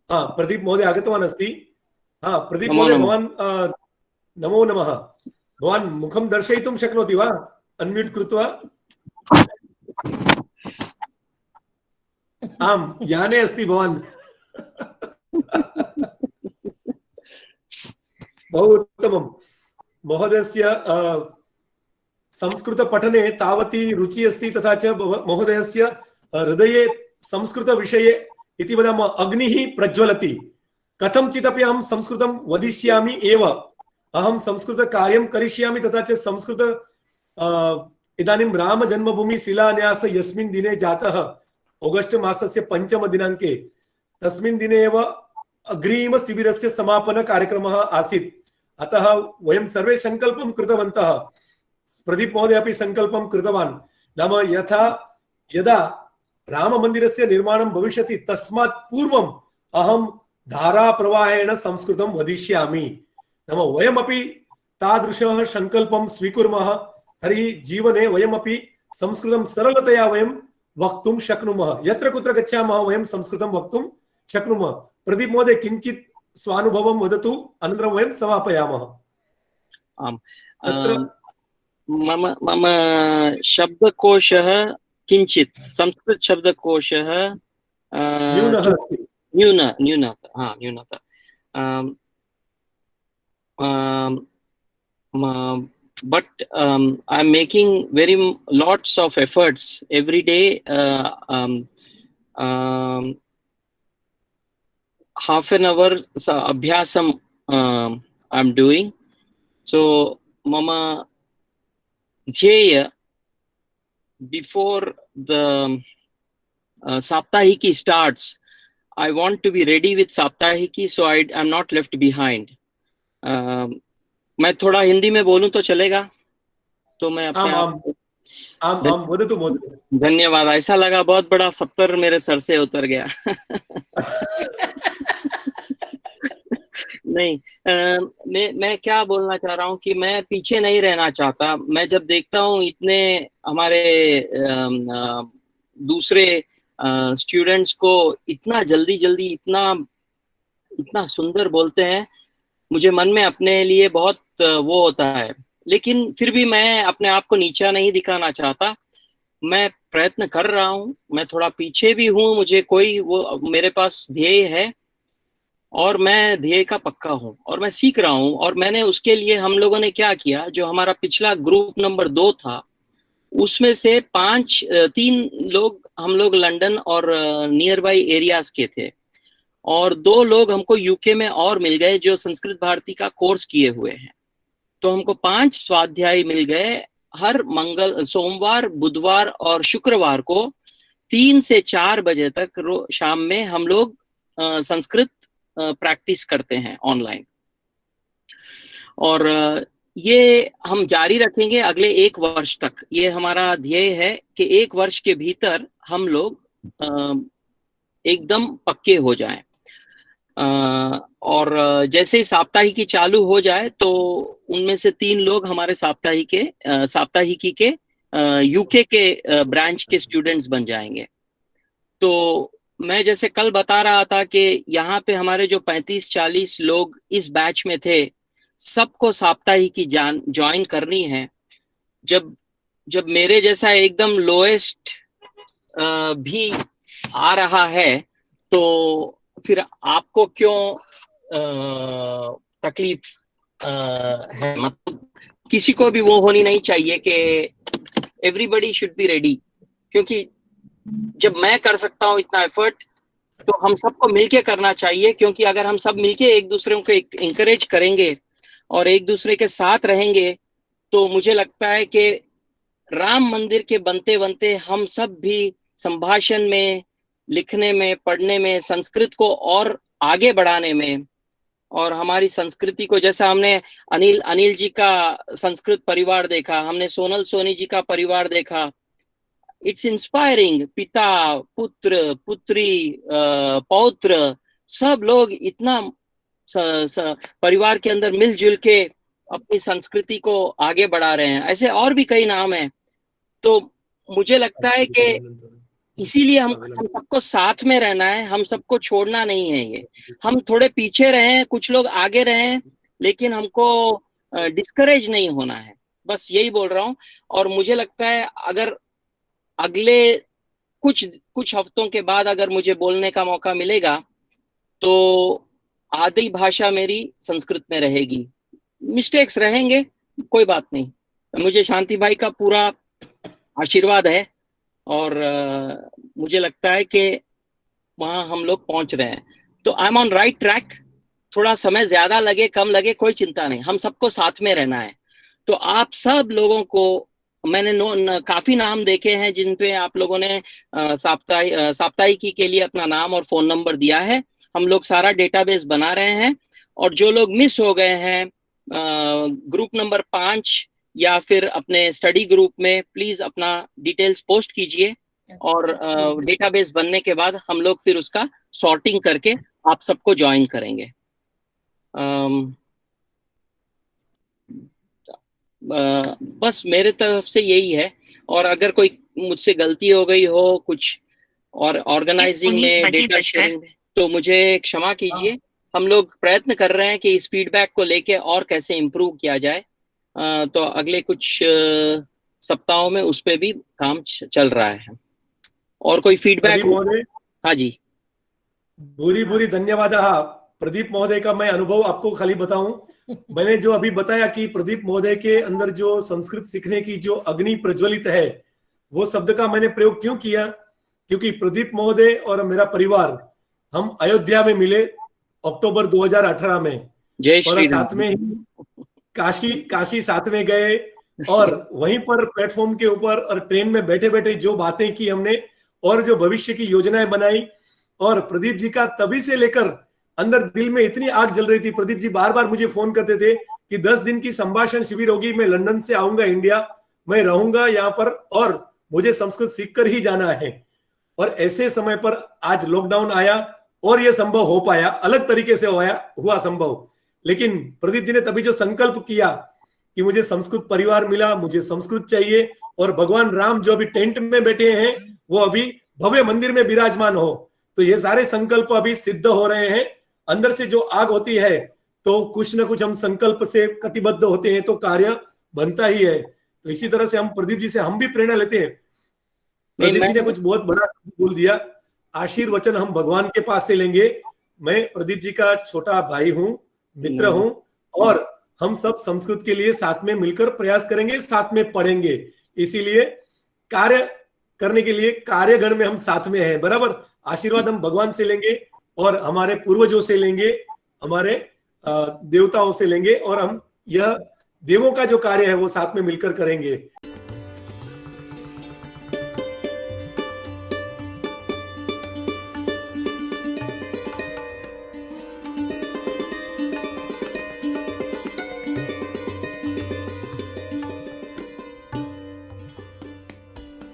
हाँ, प्रदीप महोदय आगतवान् अस्ति। हाँ, प्रदीप नमो महोदय, नमः। भवान् नमो नमः। भवान् मुखं दर्शयितुं शक्नोति वा अन्म्यूट् कृत्वा? आम्, याने अस्ति भवान्। बहु उत्तमं। महोदयस्य संस्कृतपठने तावती रुचिः अस्ति, तथा च महोदयस्य हृदये संस्कृतविषये इति वदामः अग्निः प्रज्वलति। कथञ्चिदपि अहं संस्कृतं वदिष्यामि एव, अहं संस्कृतकार्यं करिष्यामि, तथा च संस्कृत इदानीं रामजन्मभूमिशिलान्यास यस्मिन् दिने जातः, ऑगस्ट मासस्य 5 दिनाङ्के, तस्मिन् दिने एव अग्रिमशिबिरस्य समापनकार्यक्रमः आसीत्। अतः वयं सर्वे सङ्कल्पं कृतवन्तः, प्रदीप महोदय अपि सङ्कल्पं कृतवान्, नाम यदा राममन्दिरस्य निर्माणं भविष्यति तस्मात् पूर्वम् अहं धाराप्रवाहेण संस्कृतं वदिष्यामि। नाम वयमपि तादृशः सङ्कल्पं स्वीकुर्मः, तर्हि जीवने वयमपि संस्कृतं सरलतया वयं वक्तुं शक्नुमः। यत्र कुत्र गच्छामः वयं संस्कृतं वक्तुं शक्नुमः। प्रदीप महोदय किञ्चित् स्वानुभवं वदतु, अनन्तरं वयं समापयामः। आम्, तत्र मम मम शब्दकोशः किञ्चित् संस्कृत शब्दकोशः न्यूनः अस्ति। न्यूनता। But I'm making lots of efforts every day. Half an hour abhyasam I'm doing. So mama dhyeya before the Saptahiki starts, I want to be ready with Saptahiki, so I'm not left behind. मैं थोड़ा हिंदी में बोलूं तो चलेगा? तो मैं अपने आम वदतु महोदय। धन्यवाद। ऐसा लगा बहुत बड़ा पत्थर मेरे सर से उतर गया। नहीं, मैं क्या बोलना चाह रहा हूँ कि मैं पीछे नहीं रहना चाहता। मैं जब देखता हूँ इतने हमारे दूसरे स्टूडेंट्स को इतना जल्दी इतना सुंदर बोलते हैं, मुझे मन में अपने लिए बहुत वो होता है। लेकिन फिर भी मैं अपने आप को नीचा नहीं दिखाना चाहता। मैं प्रयत्न कर रहा हूँ, मैं थोड़ा पीछे भी हूँ, मुझे मेरे पास ध्येय है और मैं ध्येय का पक्का हूँ और मैं सीख रहा हूँ। और मैंने उसके लिए हम लोगों ने क्या किया, जो हमारा पिछला ग्रुप नंबर 2 था, उसमें से 3 लोग हम लोग लंदन और नियर बाई एरियाज के थे और 2 लोग हमको यूके में और मिल गए जो संस्कृत भारती का कोर्स किए हुए हैं। तो हमको 5 स्वाध्याय मिल गए। हर सोमवार, बुधवार और शुक्रवार को 3 से 4 बजे तक शाम में हम लोग संस्कृत प्रैक्टिस करते हैं ऑनलाइन। और ये हम जारी रखेंगे अगले 1 वर्ष तक। ये हमारा ध्येय है कि 1 वर्ष के भीतर हम लोग एकदम पक्के हो जाएं। और जैसे ही साप्ताहिकी चालू हो जाए तो उनमें से 3 लोग हमारे साप्ताहिकी के यूके के ब्रांच के स्टूडेंट्स बन जाएंगे। तो मैं जैसे कल बता रहा था कि यहाँ पे हमारे जो 35-40 लोग इस बैच में थे, सबको साप्ताहिकी ज्वाइन करनी है। जब मेरे जैसा एकदम लोएस्ट भी आ रहा है तो फिर आपको क्यों तकलीफ है? मतलब किसी को भी वो होनी नहीं चाहिए कि एवरीबॉडी शुड बी रेडी। क्योंकि जब मैं कर सकता हूँ इतना एफर्ट, तो हम सबको मिलके करना चाहिए। क्योंकि अगर हम सब मिलके एक दूसरे को इंकरेज करेंगे और एक दूसरे के साथ रहेंगे, तो मुझे लगता है कि राम मंदिर के बनते बनते हम सब भी संभाषण में, लिखने में, पढ़ने में, संस्कृत को और आगे बढ़ाने में, और हमारी संस्कृति को, जैसा हमने अनिल जी का संस्कृत परिवार देखा, हमने सोनल सोनी जी का परिवार देखा, इट्स इंस्पायरिंग। पिता, पुत्र, पुत्री, पौत्र, सब लोग इतना परिवार के अंदर मिलजुल के अपनी संस्कृति को आगे बढ़ा रहे हैं। ऐसे और भी कई नाम हैं। तो मुझे लगता है कि इसीलिए हम सबको साथ में रहना है, हम सबको छोड़ना नहीं है। ये हम थोड़े पीछे रहे, कुछ लोग आगे रहे, लेकिन हमको डिस्करेज नहीं होना है, बस यही बोल रहा हूँ। और मुझे लगता है अगर अगले कुछ हफ्तों के बाद अगर मुझे बोलने का मौका मिलेगा तो आदि भाषा मेरी संस्कृत में रहेगी। मिस्टेक्स रहेंगे, कोई बात नहीं। मुझे शांति भाई का पूरा आशीर्वाद है और मुझे लगता है कि वहां हम लोग पहुंच रहे हैं, तो I am on right track. थोड़ा समय ज्यादा लगे कम लगे कोई चिंता नहीं, हम सबको साथ में रहना है। तो आप सब लोगों को मैंने काफी नाम देखे हैं जिन पे आप लोगों ने साप्ताहिकी के लिए अपना नाम और फोन नंबर दिया है। हम लोग सारा डेटाबेस बना रहे हैं, और जो लोग मिस हो गए हैं ग्रुप नंबर 5 या फिर अपने स्टडी ग्रुप में, प्लीज अपना डिटेल्स पोस्ट कीजिए, और डेटाबेस बनने के बाद हम लोग फिर उसका सॉर्टिंग करके आप सबको ज्वाइन करेंगे। बस मेरे तरफ से यही है, और अगर कोई मुझसे गलती हो गई हो कुछ और ऑर्गेनाइजिंग में, डेटा शेयरिंग में, तो मुझे क्षमा कीजिए। हम लोग प्रयत्न कर रहे हैं कि इस फीडबैक को लेके और कैसे इम्प्रूव किया जाए। तो अगले कुछ सप्ताहों में उस पे भी काम चल रहा है। और कोई फीडबैक? हाँ जी, भूरी भूरी धन्यवाद। प्रदीप महोदय का मैं अनुभव आपको खाली बताऊं, मैंने जो अभी बताया कि प्रदीप महोदय के अंदर जो संस्कृत सीखने की जो अग्नि प्रज्वलित है, वो शब्द का मैंने प्रयोग क्यों किया, क्योंकि प्रदीप महोदय और मेरा परिवार हम अयोध्या में मिले अक्टूबर 2018 में, और साथ में ही काशी साथ में गए, और वहीं पर प्लेटफॉर्म के ऊपर और ट्रेन में बैठे बैठे जो बातें की हमने और जो भविष्य की योजनाएं बनाई। और प्रदीप जी का तभी से लेकर अंदर दिल में इतनी आग जल रही थी। प्रदीप जी बार बार मुझे फोन करते थे कि 10 दिन की संभाषण शिविर होगी, मैं लंदन से आऊंगा इंडिया, मैं रहूंगा यहाँ पर और मुझे संस्कृत सीख कर ही जाना है। और ऐसे समय पर आज लॉकडाउन आया और यह संभव हो पाया, अलग तरीके से हुआ संभव। लेकिन प्रदीप जी ने तभी जो संकल्प किया कि मुझे संस्कृत परिवार मिला, मुझे संस्कृत चाहिए, और भगवान राम जो अभी टेंट में बैठे हैं वो अभी भव्य मंदिर में विराजमान हो, तो ये सारे संकल्प अभी सिद्ध हो रहे हैं। अंदर से जो आग होती है तो कुछ ना कुछ हम संकल्प से कटिबद्ध होते हैं तो कार्य बनता ही है। तो इसी तरह से हम प्रदीप जी से हम भी प्रेरणा लेते हैं। प्रदीप जी ने कुछ बहुत बड़ा बोल दिया, आशीर्वचन हम भगवान के पास से लेंगे। मैं प्रदीप जी का छोटा भाई हूं, मित्र हूं, और हम सब संस्कृत के लिए साथ में मिलकर प्रयास करेंगे, साथ में पढ़ेंगे। इसीलिए कार्य करने के लिए कार्यगण में हम साथ में हैं, बराबर। आशीर्वाद हम भगवान से लेंगे और हमारे पूर्वजों से लेंगे, हमारे देवताओं से लेंगे, और हम यह देवों का जो कार्य है वो साथ में मिलकर करेंगे।